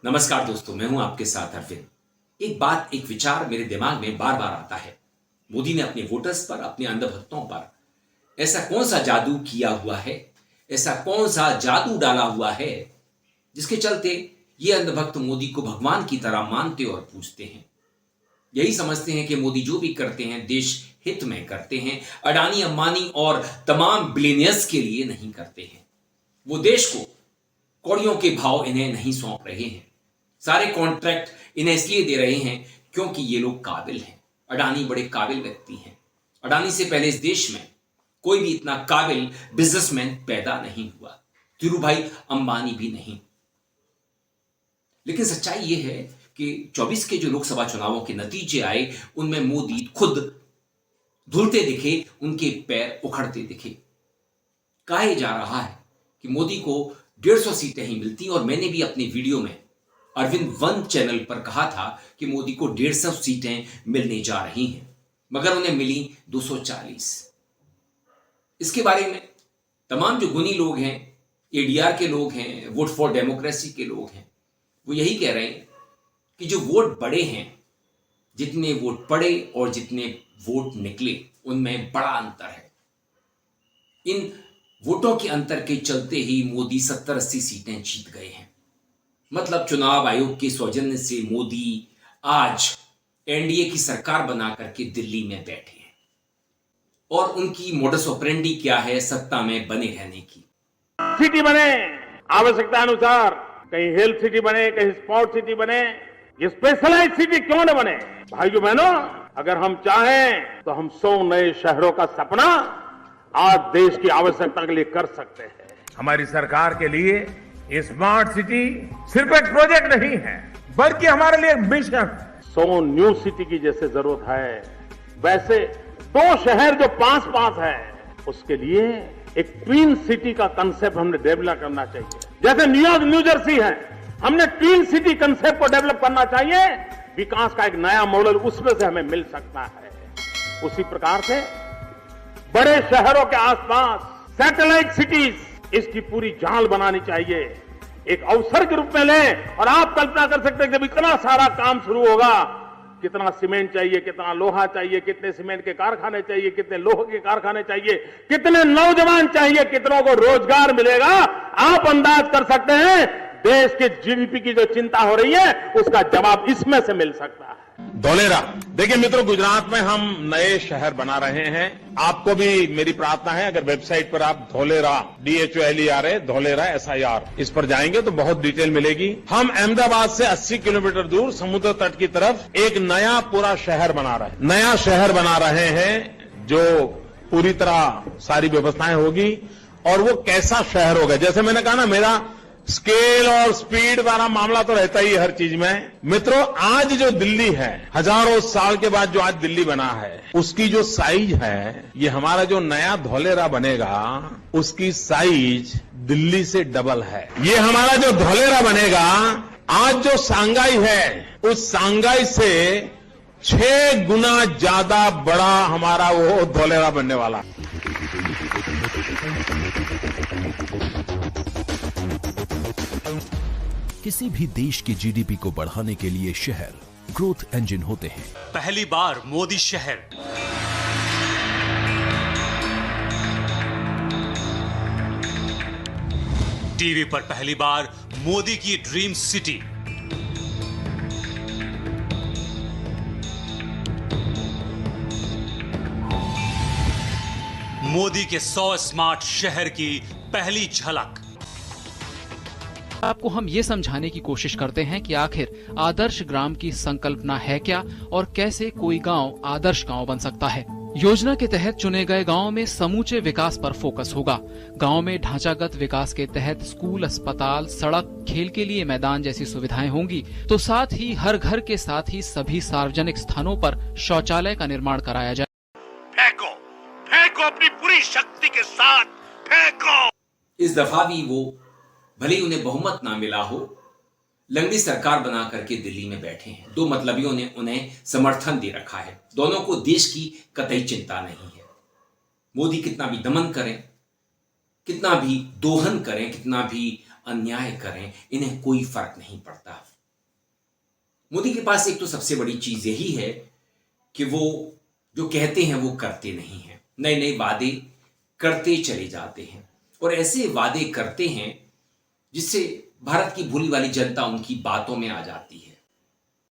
नमस्कार दोस्तों, मैं हूं आपके साथ अरविंद। एक विचार मेरे दिमाग में बार बार आता है। मोदी ने अपने वोटर्स पर, अपने अंधभक्तों पर ऐसा कौन सा जादू किया हुआ है, ऐसा कौन सा जादू डाला हुआ है जिसके चलते ये अंधभक्त मोदी को भगवान की तरह मानते और पूजते हैं। यही समझते हैं कि मोदी जो भी करते हैं देश हित में करते हैं, अडानी, अंबानी और तमाम बिलियनियर्स के लिए नहीं करते हैं। वो देश को कौड़ियों के भाव इन्हें नहीं सौंप रहे हैं। सारे कॉन्ट्रैक्ट इन्हें इसलिए दे रहे हैं क्योंकि ये लोग काबिल हैं। अडानी बड़े काबिल व्यक्ति हैं। अडानी से पहले इस देश में कोई भी इतना काबिल बिजनेसमैन पैदा नहीं हुआ, धीरूभाई अंबानी भी नहीं। लेकिन सच्चाई यह है कि 24 के जो लोकसभा चुनावों के नतीजे आए उनमें मोदी खुद धुलते दिखे, उनके पैर उखड़ते दिखे। कहा जा रहा है कि मोदी को 150 सीटें ही मिलती, और मैंने भी अपने वीडियो में अरविंद वन चैनल पर कहा था कि मोदी को 150 सीटें मिलने जा रही हैं, मगर उन्हें मिली 240। इसके बारे में तमाम जो गुनी लोग हैं, एडीआर के लोग हैं, वोट फॉर डेमोक्रेसी के लोग हैं, वो यही कह रहे हैं कि जो वोट पड़े हैं, जितने वोट पड़े और जितने वोट निकले, उनमें बड़ा अंतर है। इन वोटों के अंतर के चलते ही मोदी 70-80 सीटें जीत गए हैं। मतलब चुनाव आयोग के सौजन्य से मोदी आज एनडीए की सरकार बना करके दिल्ली में बैठे हैं, और उनकी मोडस ऑपरेंडी क्या है? सत्ता में बने रहने की। सिटी बने आवश्यकता अनुसार, कहीं हेल्थ सिटी बने, कहीं स्पोर्ट सिटी बने, ये स्पेशलाइज सिटी क्यों न बने? भाइयों बहनों, अगर हम चाहें तो हम 100 नए शहरों का सपना आज देश की आवश्यकता के लिए कर सकते हैं। हमारी सरकार के लिए ये स्मार्ट सिटी सिर्फ एक प्रोजेक्ट नहीं है, बल्कि हमारे लिए एक मिशन। 100 न्यू सिटी की जैसे जरूरत है, वैसे 2 शहर जो पास पास है, उसके लिए एक ट्विन सिटी का कंसेप्ट हमने डेवलप करना चाहिए। जैसे न्यूयॉर्क, न्यू जर्सी है, हमने ट्विन सिटी कंसेप्ट को डेवलप करना चाहिए। विकास का एक नया मॉडल उसमें से हमें मिल सकता है। उसी प्रकार से बड़े शहरों के आसपास सैटेलाइट सिटीज, इसकी पूरी जाल बनानी चाहिए, एक अवसर के रूप में लें। और आप कल्पना कर सकते हैं जब इतना सारा काम शुरू होगा, कितना सीमेंट चाहिए, कितना लोहा चाहिए, कितने सीमेंट के कारखाने चाहिए, कितने लोहे के कारखाने चाहिए, कितने नौजवान चाहिए, कितनों को रोजगार मिलेगा। आप अंदाज कर सकते हैं देश के जीडीपी की जो चिंता हो रही है, उसका जवाब इसमें से मिल सकता है। धोलेरा, देखिए मित्रों, गुजरात में हम नए शहर बना रहे हैं। आपको भी मेरी प्रार्थना है, अगर वेबसाइट पर आप धोलेरा, DHOLERA, धोलेरा SIR, इस पर जाएंगे तो बहुत डिटेल मिलेगी। हम अहमदाबाद से 80 किलोमीटर दूर समुद्र तट की तरफ एक नया पूरा शहर बना रहे हैं, जो पूरी तरह सारी व्यवस्थाएं होगी। और वो कैसा शहर होगा? जैसे मैंने कहा ना, मेरा स्केल और स्पीड वाला मामला तो रहता ही हर चीज में। मित्रों, आज जो दिल्ली है, हजारों साल के बाद जो आज दिल्ली बना है, उसकी जो साइज है, ये हमारा जो नया धोलेरा बनेगा, उसकी साइज दिल्ली से डबल है। ये हमारा जो धोलेरा बनेगा, आज जो सांघाई है, उस सांघाई से 6 गुना ज्यादा बड़ा हमारा वो धोलेरा बनने वाला। किसी भी देश की जीडीपी को बढ़ाने के लिए शहर ग्रोथ इंजन होते हैं। पहली बार मोदी शहर। टीवी पर पहली बार मोदी की ड्रीम सिटी। मोदी के 100 स्मार्ट शहर की पहली झलक। आपको हम ये समझाने की कोशिश करते हैं कि आखिर आदर्श ग्राम की संकल्पना है क्या और कैसे कोई गांव आदर्श गांव बन सकता है। योजना के तहत चुने गए गांव में समूचे विकास पर फोकस होगा। गांव में ढांचागत विकास के तहत स्कूल, अस्पताल, सड़क, खेल के लिए मैदान जैसी सुविधाएं होंगी। तो साथ ही हर घर के साथ ही सभी सार्वजनिक स्थानों पर शौचालय का निर्माण कराया जाए। फेंको, फेंको अपनी पूरी शक्ति के साथ फेंको। इस दफा भी वो, भले ही उन्हें बहुमत ना मिला हो, लंगड़ी सरकार बना करके दिल्ली में बैठे हैं। 2 मतलबियों ने उन्हें समर्थन दे रखा है। दोनों को देश की कतई चिंता नहीं है। मोदी कितना भी दमन करें, कितना भी दोहन करें, कितना भी अन्याय करें, इन्हें कोई फर्क नहीं पड़ता। मोदी के पास एक तो सबसे बड़ी चीज यही है कि वो जो कहते हैं वो करते नहीं हैं, नए नए वादे करते चले जाते हैं और ऐसे वादे करते हैं जिससे भारत की भोली वाली जनता उनकी बातों में आ जाती है।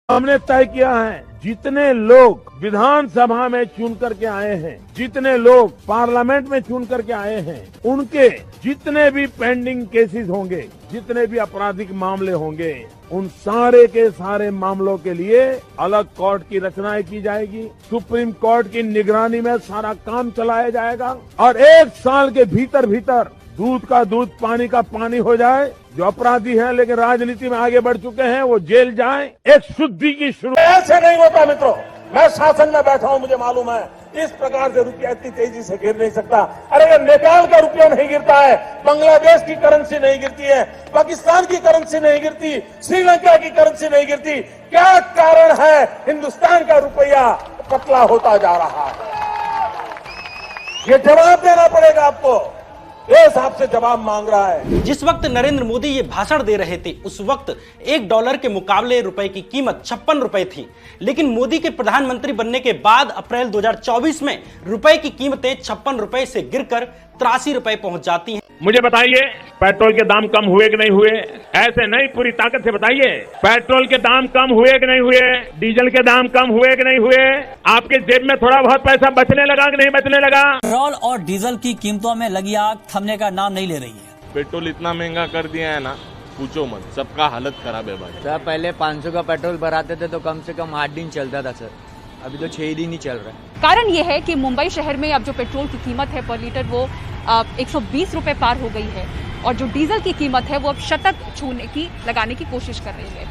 हमने तय किया है जितने लोग विधानसभा में चुन करके आए हैं, जितने लोग पार्लियामेंट में चुन करके आए हैं, उनके जितने भी पेंडिंग केसेस होंगे, जितने भी आपराधिक मामले होंगे, उन सारे के सारे मामलों के लिए अलग कोर्ट की रचना की जाएगी। सुप्रीम कोर्ट की निगरानी में सारा काम चलाया जाएगा और 1 साल के भीतर भीतर दूध का दूध पानी का पानी हो जाए। जो अपराधी हैं लेकिन राजनीति में आगे बढ़ चुके हैं वो जेल जाएं। एक शुद्धि की शुरुआत ऐसे नहीं होता मित्रों। मैं शासन में बैठा हूं, मुझे मालूम है इस प्रकार से रुपया इतनी तेजी से गिर नहीं सकता। अरे अगर नेपाल का रुपया नहीं गिरता है, बांग्लादेश की करेंसी नहीं गिरती है, पाकिस्तान की करेंसी नहीं गिरती, श्रीलंका की करेंसी नहीं गिरती, क्या कारण है हिंदुस्तान का रुपया पतला होता जा रहा है? ये जवाब देना पड़ेगा आपको। देश आपसे जवाब मांग रहा है। जिस वक्त नरेंद्र मोदी ये भाषण दे रहे थे उस वक्त $1 के मुकाबले रुपए की कीमत 56 रुपए थी, लेकिन मोदी के प्रधानमंत्री बनने के बाद अप्रैल 2024 में रुपए की कीमतें 56 रुपए से गिरकर 83 रुपए पहुंच जाती हैं। मुझे बताइए पेट्रोल के दाम कम हुए कि नहीं हुए? ऐसे नहीं, पूरी ताकत से बताइए पेट्रोल के दाम कम हुए कि नहीं हुए? डीजल के दाम कम हुए कि नहीं हुए? आपके जेब में थोड़ा बहुत पैसा बचने लगा कि नहीं बचने लगा? पेट्रोल और डीजल की कीमतों में लगी आग थमने का नाम नहीं ले रही है। पेट्रोल इतना महंगा कर दिया है ना, पूछो मत, सबका हालत खराब है भाई। सर पहले 500 का पेट्रोल भराते थे तो कम से कम 8 दिन चलता था सर, अभी तो 6 दिन ही चल रहा है। कारण ये है कि मुंबई शहर में अब जो पेट्रोल की कीमत है पर लीटर वो 120 रुपए पार हो गई है और जो डीजल की कीमत है वो अब शतक लगाने की कोशिश कर रही है।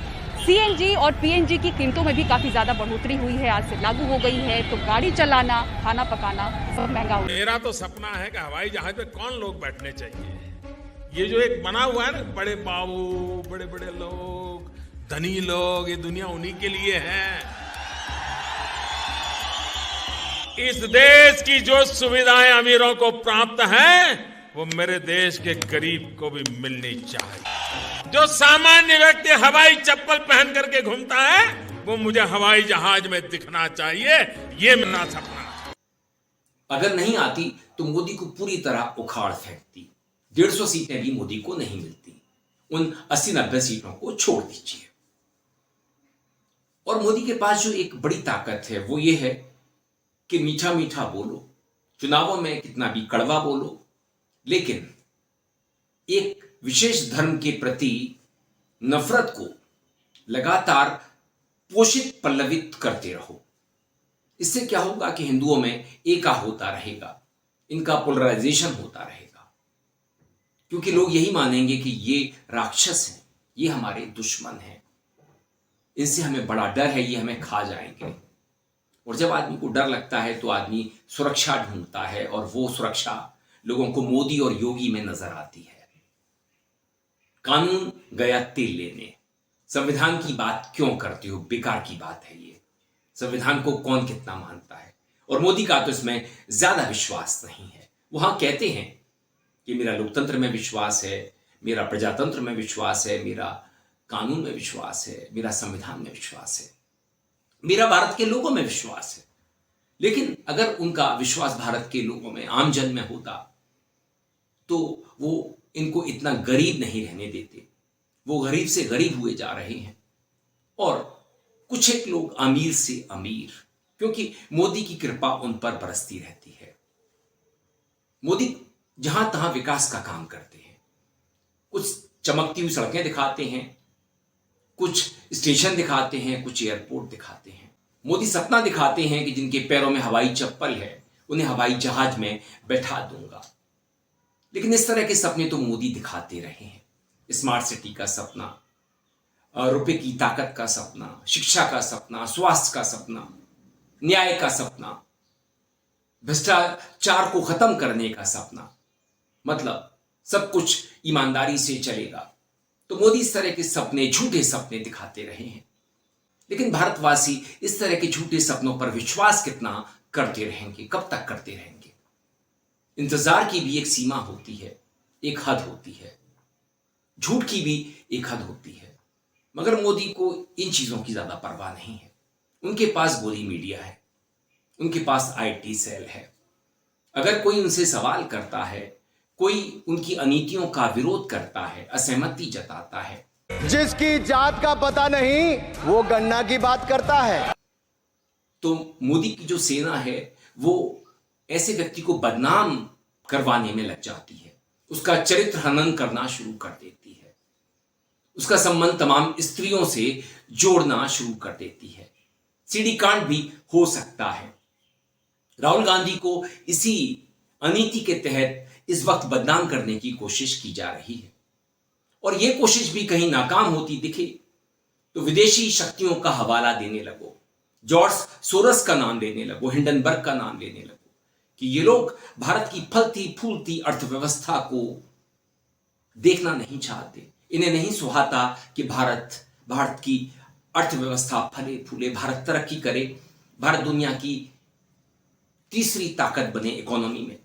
सीएनजी और पीएनजी की कीमतों में भी काफी ज्यादा बढ़ोतरी हुई है, आज से लागू हो गई है, तो गाड़ी चलाना, खाना पकाना सब महंगा हो गया। मेरा तो सपना है कि हवाई जहाज में कौन लोग बैठने चाहिए। ये जो एक बना हुआ है ना, बड़े बाबू, बड़े बड़े लोग, धनी लोग, ये दुनिया उन्हीं के लिए है। इस देश की जो सुविधाएं अमीरों को प्राप्त हैं वो मेरे देश के गरीब को भी मिलनी चाहिए। जो सामान्य व्यक्ति हवाई चप्पल पहन करके घूमता है वो मुझे हवाई जहाज में दिखना चाहिए, ये मेरा सपना है। अगर नहीं आती तो मोदी को पूरी तरह उखाड़ फेंकती। 150 सीटें भी मोदी को नहीं मिलती, उन 80-90 सीटों को छोड़ दीजिए। और मोदी के पास जो एक बड़ी ताकत है वो ये है कि मीठा मीठा बोलो, चुनावों में कितना भी कड़वा बोलो, लेकिन एक विशेष धर्म के प्रति नफरत को लगातार पोषित पल्लवित करते रहो। इससे क्या होगा कि हिंदुओं में एका होता रहेगा, इनका पोलराइजेशन होता रहेगा, क्योंकि लोग यही मानेंगे कि ये राक्षस हैं, ये हमारे दुश्मन हैं, इनसे हमें बड़ा डर है, ये हमें खा जाएंगे। और जब आदमी को डर लगता है तो आदमी सुरक्षा ढूंढता है और वो सुरक्षा लोगों को मोदी और योगी में नजर आती है। कानून गया तेल लेने, संविधान की बात क्यों करते हो, बेकार की बात है ये। संविधान को कौन कितना मानता है? और मोदी का तो इसमें ज्यादा विश्वास नहीं है। वहां कहते हैं कि मेरा लोकतंत्र में विश्वास है, मेरा प्रजातंत्र में विश्वास है, मेरा कानून में विश्वास है, मेरा संविधान में विश्वास है, मेरा भारत के लोगों में विश्वास है। लेकिन अगर उनका विश्वास भारत के लोगों में, आम जन में होता तो वो इनको इतना गरीब नहीं रहने देते। वो गरीब से गरीब हुए जा रहे हैं और कुछ एक लोग अमीर से अमीर, क्योंकि मोदी की कृपा उन पर बरसती रहती है। मोदी जहां तहां विकास का काम करते हैं, कुछ चमकती हुई सड़कें दिखाते हैं, कुछ स्टेशन दिखाते हैं, कुछ एयरपोर्ट दिखाते हैं। मोदी सपना दिखाते हैं कि जिनके पैरों में हवाई चप्पल है उन्हें हवाई जहाज में बैठा दूंगा। लेकिन इस तरह के सपने तो मोदी दिखाते रहे हैं। स्मार्ट सिटी का सपना, रुपए की ताकत का सपना, शिक्षा का सपना, स्वास्थ्य का सपना, न्याय का सपना, भ्रष्टाचार को खत्म करने का सपना, मतलब सब कुछ ईमानदारी से चलेगा। तो मोदी इस तरह के सपने, झूठे सपने दिखाते रहे हैं। लेकिन भारतवासी इस तरह के झूठे सपनों पर विश्वास कितना करते रहेंगे, कब तक करते रहेंगे? इंतजार की भी एक सीमा होती है, एक हद होती है। झूठ की भी एक हद होती है। मगर मोदी को इन चीजों की ज्यादा परवाह नहीं है। उनके पास गोदी मीडिया है, उनके पास आईटी सेल है। अगर कोई उनसे सवाल करता है, कोई उनकी अनीतियों का विरोध करता है, असहमति जताता है, जिसकी जात का पता नहीं वो गन्ना की बात करता है, तो मोदी की जो सेना है वो ऐसे व्यक्ति को बदनाम करवाने में लग जाती है, उसका चरित्र हनन करना शुरू कर देती है, उसका संबंध तमाम स्त्रियों से जोड़ना शुरू कर देती है। सीडी कांड भी हो सकता है। राहुल गांधी को इसी अनीति के तहत इस वक्त बदनाम करने की कोशिश की जा रही है, और यह कोशिश भी कहीं नाकाम होती दिखे तो विदेशी शक्तियों का हवाला देने लगो, जॉर्ज सोरस का नाम लेने लगो, हिंडनबर्ग का नाम लेने लगो कि ये लोग भारत की फलती फूलती अर्थव्यवस्था को देखना नहीं चाहते। इन्हें नहीं सुहाता कि भारत की अर्थव्यवस्था फले फूले, भारत तरक्की करे, भारत दुनिया की तीसरी ताकत बने इकोनॉमी में।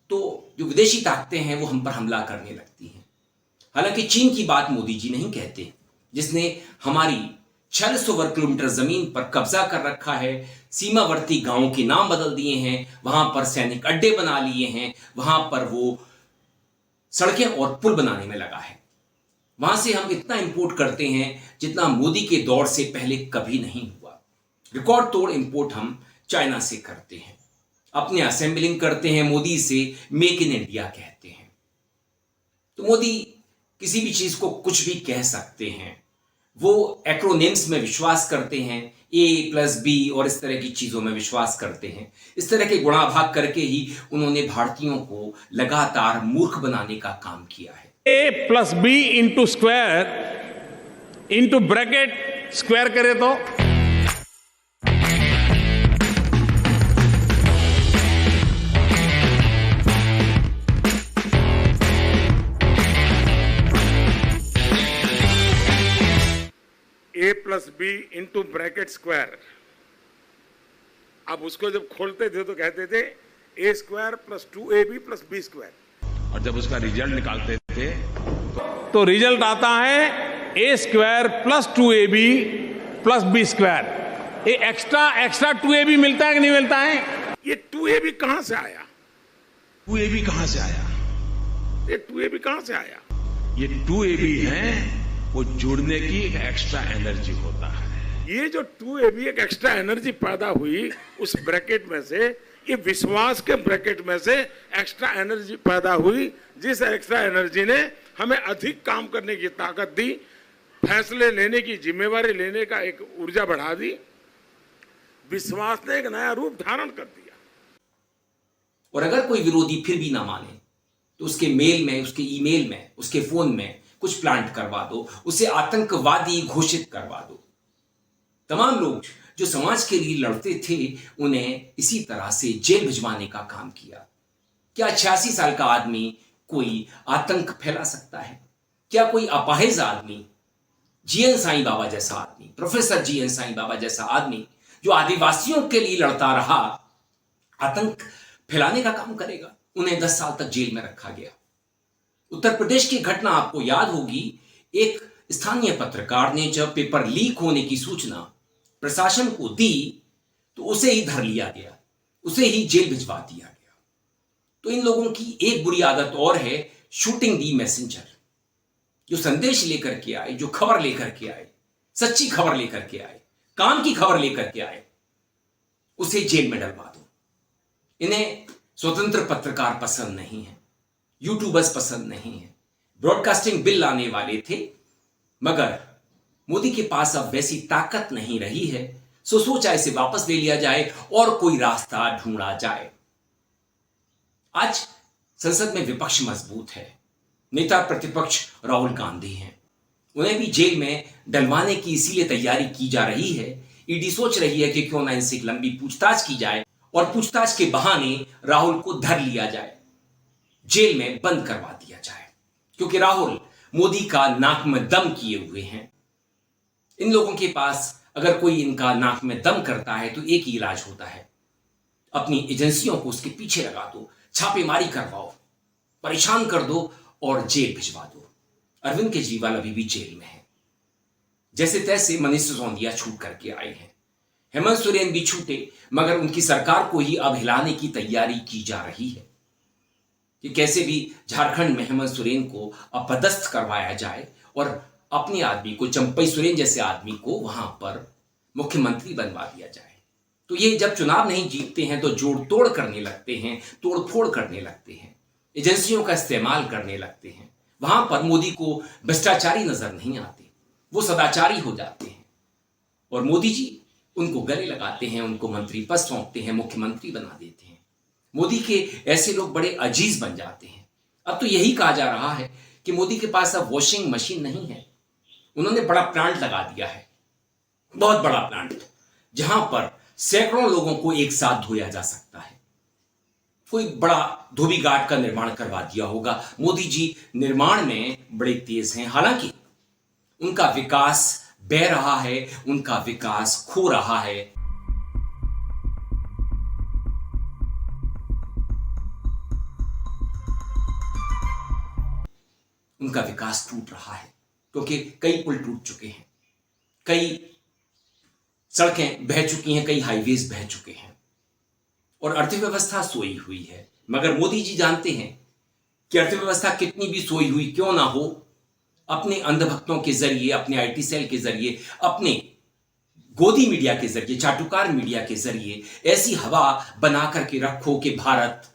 तो जो विदेशी ताकतें हैं वो हम पर हमला करने लगती हैं। हालांकि चीन की बात मोदी जी नहीं कहते, जिसने हमारी 4600 वर्ग किलोमीटर जमीन पर कब्जा कर रखा है, सीमावर्ती गांवों के नाम बदल दिए हैं, वहां पर सैनिक अड्डे बना लिए हैं, वहां पर वो सड़कें और पुल बनाने में लगा है। वहां से हम इतना इंपोर्ट करते हैं जितना मोदी के दौर से पहले कभी नहीं हुआ। रिकॉर्ड तोड़ इंपोर्ट हम चाइना से करते हैं, अपने असेंबलिंग करते हैं, मोदी से मेक इन इंडिया कहते हैं। तो मोदी किसी भी चीज को कुछ भी कह सकते हैं, वो एक्रोनिम्स में विश्वास करते हैं, A+B और इस तरह की चीजों में विश्वास करते हैं। इस तरह के गुणाभाग करके ही उन्होंने भारतीयों को लगातार मूर्ख बनाने का काम किया है। A+B into square into bracket square करे तो A+B इंटू ब्रैकेट स्क्वायर। अब उसको जब खोलते थे तो कहते थे A² + 2AB + B²। और जब उसका रिजल्ट निकालते थे तो रिजल्ट आता है A² + 2AB + B²। ये एक्स्ट्रा 2AB मिलता है कि नहीं मिलता है? ये 2AB कहां से आया? 2AB कहां से आया? ये 2AB कहां से आया? ये 2AB है, वो जुड़ने की एक एक्स्ट्रा एनर्जी होता है। ये जो 2AB एक एक्स्ट्रा एनर्जी पैदा हुई उस ब्रैकेट में से, ये विश्वास के ब्रैकेट में से एक्स्ट्रा एनर्जी पैदा हुई, जिस एक्स्ट्रा एनर्जी ने हमें अधिक काम करने की ताकत दी, फैसले लेने की जिम्मेवारी लेने का एक ऊर्जा बढ़ा दी। विश्वास ने एक नया रूप धारण कर दिया। और अगर कोई विरोधी फिर भी ना माने तो उसके मेल में, उसके ईमेल में, उसके फोन में कुछ प्लांट करवा दो, उसे आतंकवादी घोषित करवा दो। तमाम लोग जो समाज के लिए लड़ते थे उन्हें इसी तरह से जेल भिजवाने का काम किया। क्या 86 साल का आदमी कोई आतंक फैला सकता है? क्या कोई अपाहिज आदमी, जीएन साईं बाबा जैसा आदमी, प्रोफेसर जीएन साईं बाबा जैसा आदमी जो आदिवासियों के लिए लड़ता रहा, आतंक फैलाने का काम करेगा? उन्हें 10 साल तक जेल में रखा गया। उत्तर प्रदेश की घटना आपको याद होगी। एक स्थानीय पत्रकार ने जब पेपर लीक होने की सूचना प्रशासन को दी तो उसे ही धर लिया गया, उसे ही जेल भिजवा दिया गया। तो इन लोगों की एक बुरी आदत और है, शूटिंग दी मैसेंजर। जो संदेश लेकर के आए, जो खबर लेकर के आए, सच्ची खबर लेकर के आए, काम की खबर लेकर के आए, उसे जेल में डलवा दो। इन्हें स्वतंत्र पत्रकार पसंद नहीं है, यूट्यूबर्स पसंद नहीं है। ब्रॉडकास्टिंग बिल लाने वाले थे, मगर मोदी के पास अब वैसी ताकत नहीं रही है, सो सोचा इसे वापस ले लिया जाए और कोई रास्ता ढूंढा जाए। आज संसद में विपक्ष मजबूत है, नेता प्रतिपक्ष राहुल गांधी हैं, उन्हें भी जेल में डलवाने की इसीलिए तैयारी की जा रही है। ईडी सोच रही है कि क्यों ना इनसे एक लंबी पूछताछ की जाए और पूछताछ के बहाने राहुल को धर लिया जाए, जेल में बंद करवा दिया जाए, क्योंकि राहुल मोदी का नाक में दम किए हुए हैं। इन लोगों के पास अगर कोई इनका नाक में दम करता है तो एक ही इलाज होता है, अपनी एजेंसियों को उसके पीछे लगा दो, छापेमारी करवाओ, परेशान कर दो और जेल भिजवा दो। अरविंद केजरीवाल अभी भी जेल में है। जैसे तैसे मनीष सिसोदिया छूट करके आए हैं, हेमंत सोरेन भी छूटे, मगर उनकी सरकार को ही अब हिलाने की तैयारी की जा रही है कि कैसे भी झारखंड में हेमंत सोरेन को अपदस्थ करवाया जाए और अपने आदमी को, चंपई सोरेन जैसे आदमी को वहां पर मुख्यमंत्री बनवा दिया जाए। तो ये जब चुनाव नहीं जीतते हैं तो जोड़ तोड़ करने लगते हैं, तोड़ फोड़ करने लगते हैं, एजेंसियों का इस्तेमाल करने लगते हैं। वहां पर मोदी को भ्रष्टाचारी नजर नहीं आते, वो सदाचारी हो जाते हैं और मोदी जी उनको गले लगाते हैं, उनको मंत्री पद सौंपते हैं, मुख्यमंत्री बना देते हैं। मोदी के ऐसे लोग बड़े अजीज बन जाते हैं। अब तो यही कहा जा रहा है कि मोदी के पास अब वॉशिंग मशीन नहीं है, उन्होंने बड़ा प्लांट लगा दिया है, बहुत बड़ा प्लांट, जहां पर सैकड़ों लोगों को एक साथ धोया जा सकता है। कोई बड़ा धोबी घाट का निर्माण करवा दिया होगा। मोदी जी निर्माण में बड़े तेज हैं, हालांकि उनका विकास बह रहा है, उनका विकास खो रहा है। उनका विकास टूट रहा है क्योंकि कई पुल टूट चुके हैं, कई सड़कें बह चुकी हैं, कई हाईवेज बह चुके हैं और अर्थव्यवस्था सोई हुई है। मगर मोदी जी जानते हैं कि अर्थव्यवस्था कितनी भी सोई हुई क्यों ना हो, अपने अंधभक्तों के जरिए, अपने आईटी सेल के जरिए, अपने गोदी मीडिया के जरिए, चाटुकार मीडिया के जरिए ऐसी हवा बना करके रखो कि भारत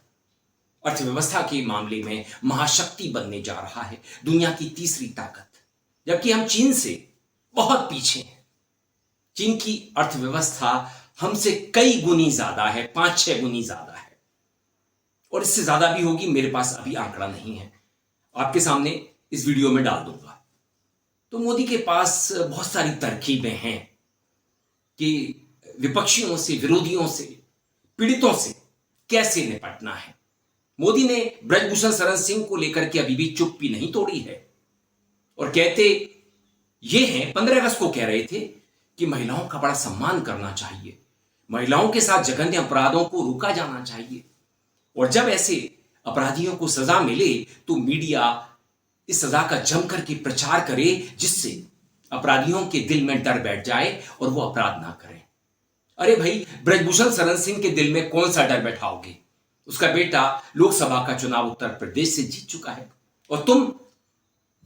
अर्थव्यवस्था के मामले में महाशक्ति बनने जा रहा है, दुनिया की तीसरी ताकत, जबकि हम चीन से बहुत पीछे हैं। चीन की अर्थव्यवस्था हमसे कई गुनी ज्यादा है, 5-6 गुनी ज्यादा है और इससे ज्यादा भी होगी, मेरे पास अभी आंकड़ा नहीं है, आपके सामने इस वीडियो में डाल दूंगा। तो मोदी के पास बहुत सारी तरकीबें हैं कि विपक्षियों से, विरोधियों से, पीड़ितों से कैसे निपटना है। मोदी ने ब्रजभूषण शरण सिंह को लेकर के अभी भी चुप्पी नहीं तोड़ी है और कहते ये हैं, 15 अगस्त को कह रहे थे कि महिलाओं का बड़ा सम्मान करना चाहिए, महिलाओं के साथ जघन्य अपराधों को रोका जाना चाहिए और जब ऐसे अपराधियों को सजा मिले तो मीडिया इस सजा का जम करके प्रचार करे जिससे अपराधियों के दिल में डर बैठ जाए और वो अपराध ना करें। अरे भाई, ब्रजभूषण शरण सिंह के दिल में कौन सा डर बैठाओगे? उसका बेटा लोकसभा का चुनाव उत्तर प्रदेश से जीत चुका है और तुम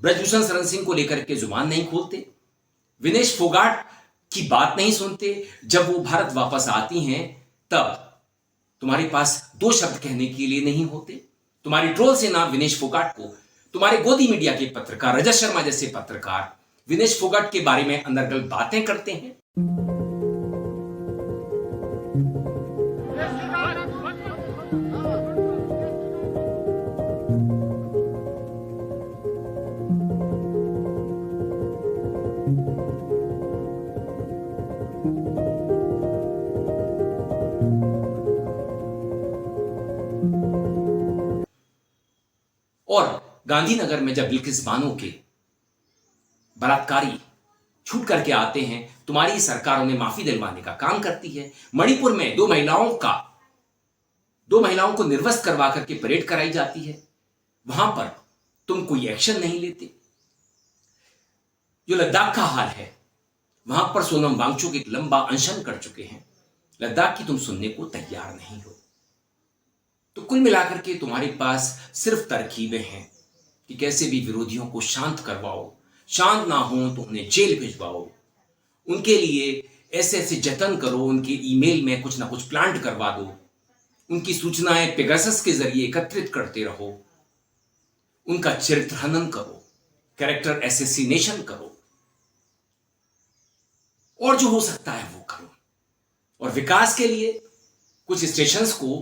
ब्रजभूषण शरण सिंह को लेकर के जुबान नहीं खोलते, विनेश फोगाट की बात नहीं सुनते। जब वो भारत वापस आती हैं तब तुम्हारे पास 2 शब्द कहने के लिए नहीं होते। तुम्हारी ट्रोल से ना विनेश फोगाट को, तुम्हारे गोदी मीडिया के पत्रकार, रजत शर्मा जैसे पत्रकार विनेश फोगाट के बारे में अनर्गल बातें करते हैं। और गांधीनगर में जब बिल्किस बानो के बलात्कारी छूट करके आते हैं, तुम्हारी सरकार उन्हें माफी दिलवाने का काम करती है। मणिपुर में 2 महिलाओं को निर्वस्त्र करवा करके परेड कराई जाती है, वहां पर तुम कोई एक्शन नहीं लेते। जो लद्दाख का हाल है, वहां पर सोनम वांगचुक एक लंबा अनशन कर चुके हैं, लद्दाख की तुम सुनने को तैयार नहीं हो। तो कुल मिलाकर के तुम्हारे पास सिर्फ तरकीबें हैं कि कैसे भी विरोधियों को शांत करवाओ, शांत ना हो तो उन्हें जेल भिजवाओ, उनके लिए ऐसे ऐसे जतन करो, उनके ईमेल में कुछ ना कुछ प्लांट करवा दो, उनकी सूचनाएं पेगासस के जरिए एकत्रित करते रहो, उनका चरित्र हनन करो, कैरेक्टर एसेसिनेशन करो और जो हो सकता है वो करो। और विकास के लिए कुछ स्टेशंस को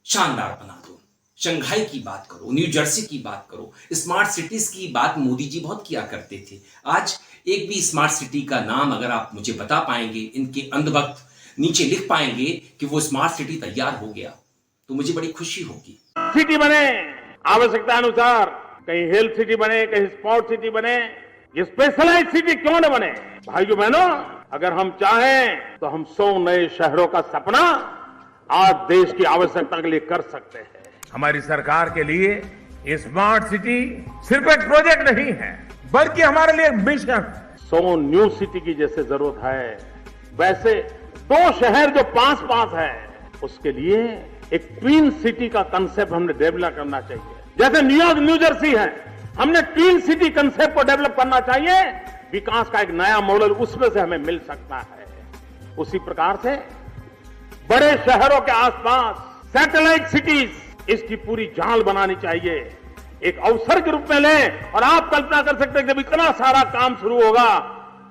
शानदार बना दो, शंघाई की बात करो, न्यू जर्सी की बात करो, स्मार्ट सिटीज की बात मोदी जी बहुत किया करते थे। आज एक भी स्मार्ट सिटी का नाम अगर आप मुझे बता पाएंगे, इनके अंधभक्त नीचे लिख पाएंगे कि वो स्मार्ट सिटी तैयार हो गया, तो मुझे बड़ी खुशी होगी। सिटी बने आवश्यकता अनुसार, कहीं हेल्थ सिटी बने, कहीं स्पोर्ट सिटी बने, ये स्पेशलाइज्ड सिटी क्यों न बने? भाइयों बहनों, अगर हम चाहें तो हम 100 नए शहरों का सपना आज देश की आवश्यकता के लिए कर सकते हैं। हमारी सरकार के लिए ये स्मार्ट सिटी सिर्फ एक प्रोजेक्ट नहीं है, बल्कि हमारे लिए मिशन, 100 न्यू सिटी की जैसे जरूरत है, वैसे 2 शहर जो पास पास है उसके लिए एक ट्विन सिटी का कंसेप्ट हमने डेवलप करना चाहिए। जैसे न्यूयॉर्क, न्यू जर्सी है, हमने ट्विन सिटी कंसेप्ट को डेवलप करना चाहिए। विकास का एक नया मॉडल उसमें से हमें मिल सकता है। उसी प्रकार से बड़े शहरों के आसपास सैटेलाइट सिटीज, इसकी पूरी जाल बनानी चाहिए, एक अवसर के रूप में लें। और आप कल्पना कर सकते हैं जब इतना सारा काम शुरू होगा,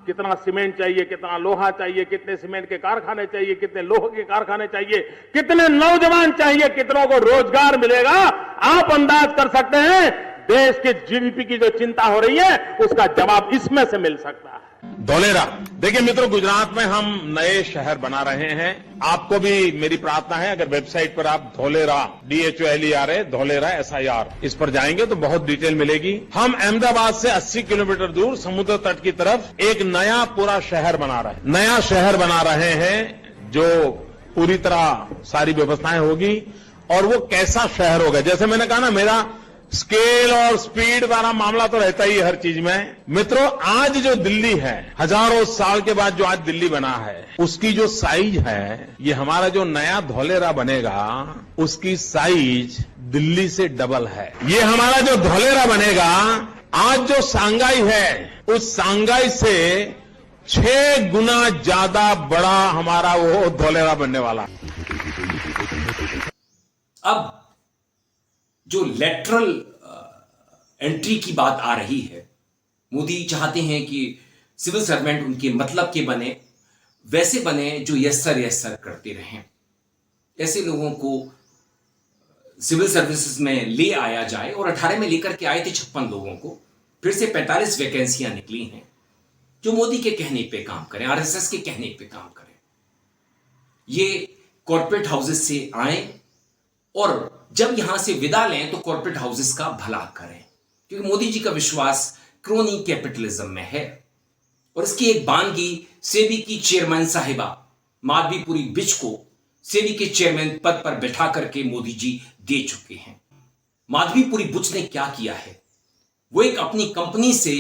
कितना सीमेंट चाहिए, कितना लोहा चाहिए, कितने सीमेंट के कारखाने चाहिए, कितने लोहे के कारखाने चाहिए, कितने नौजवान चाहिए, कितनों को रोजगार मिलेगा। आप अंदाज कर सकते हैं देश के जीडीपी की जो चिंता हो रही है उसका जवाब इसमें से मिल सकता है। धोलेरा, देखिए मित्रों, गुजरात में हम नए शहर बना रहे हैं। आपको भी मेरी प्रार्थना है, अगर वेबसाइट पर आप धोलेरा DHOLERA धोलेरा SIR इस पर जाएंगे तो बहुत डिटेल मिलेगी। हम अहमदाबाद से 80 किलोमीटर दूर समुद्र तट की तरफ एक नया पूरा शहर बना रहे हैं जो पूरी तरह सारी व्यवस्थाएं होगी। और वो कैसा शहर होगा, जैसे मैंने कहा ना, मेरा स्केल और स्पीड वाला मामला तो रहता ही है हर चीज में। मित्रों, आज जो दिल्ली है, हजारों साल के बाद जो आज दिल्ली बना है, उसकी जो साइज है, ये हमारा जो नया धोलेरा बनेगा उसकी साइज दिल्ली से डबल है। ये हमारा जो धोलेरा बनेगा, आज जो सांघाई है उस सांघाई से 6 गुना ज्यादा बड़ा हमारा वो धोलेरा बनने वाला। अब जो लेटरल एंट्री की बात आ रही है, मोदी चाहते हैं कि सिविल सर्वेंट उनके मतलब के बने, वैसे बने जो यस सर करते रहें। ऐसे लोगों को सिविल सर्विसेज में ले आया जाए। और 18 में लेकर के आए थे 56 लोगों को, फिर से 45 वैकेंसियां निकली हैं जो मोदी के कहने पे काम करें, RSS के कहने पे काम करें। ये कॉर्पोरेट हाउसेस से आए और जब यहां से विदा लें तो कॉर्पोरेट हाउसेस का भला करें, क्योंकि मोदी जी का विश्वास क्रोनी कैपिटलिज्म में है। और इसकी एक बानगी सेबी की चेयरमैन साहिबा माधवीपुरी बिच को सेबी के चेयरमैन पद पर बैठा करके मोदी जी दे चुके हैं। माधवीपुरी बुच ने क्या किया है, वो एक अपनी कंपनी से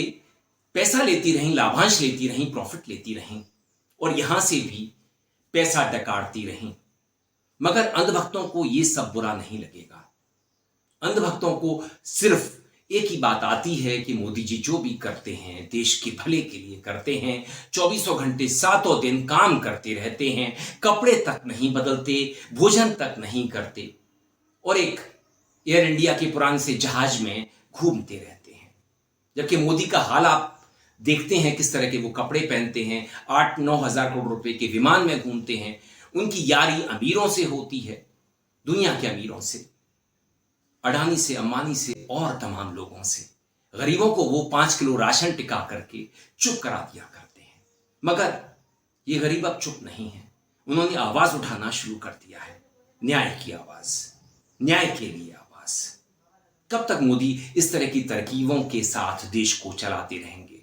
पैसा लेती रहीं, लाभांश लेती रहीं, प्रॉफिट लेती रहीं और यहां से भी पैसा डकारती रहीं। मगर अंधभक्तों को यह सब बुरा नहीं लगेगा। अंधभक्तों को सिर्फ एक ही बात आती है कि मोदी जी जो भी करते हैं देश के भले के लिए करते हैं। 24 घंटे 7 दिन काम करते रहते हैं, कपड़े तक नहीं बदलते, भोजन तक नहीं करते और एक एयर इंडिया के पुराने से जहाज में घूमते रहते हैं। जबकि मोदी का हाल आप देखते हैं, किस तरह के वो कपड़े पहनते हैं, 8-9 हजार करोड़ रुपए के विमान में घूमते हैं। उनकी यारी अमीरों से होती है, दुनिया के अमीरों से, अडानी से, अंबानी से और तमाम लोगों से। गरीबों को वो 5 किलो राशन टिका करके चुप करा दिया करते हैं। मगर ये गरीब अब चुप नहीं है, उन्होंने आवाज उठाना शुरू कर दिया है, न्याय की आवाज, न्याय के लिए आवाज। कब तक मोदी इस तरह की तरकीबों के साथ देश को चलाते रहेंगे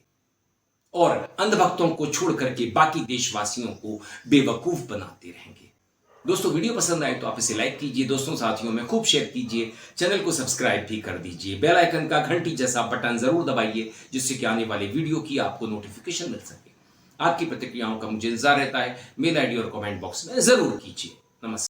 और अंधभक्तों को छोड़ करके बाकी देशवासियों को बेवकूफ बनाते रहेंगे? दोस्तों, वीडियो पसंद आए तो आप इसे लाइक कीजिए, दोस्तों साथियों में खूब शेयर कीजिए, चैनल को सब्सक्राइब भी कर दीजिए, बेल आइकन का घंटी जैसा बटन जरूर दबाइए जिससे कि आने वाले वीडियो की आपको नोटिफिकेशन मिल सके। आपकी प्रतिक्रियाओं का मुझे इंतजार रहता है। मेल आईडी और कमेंट बॉक्स में जरूर कीजिए। नमस्कार।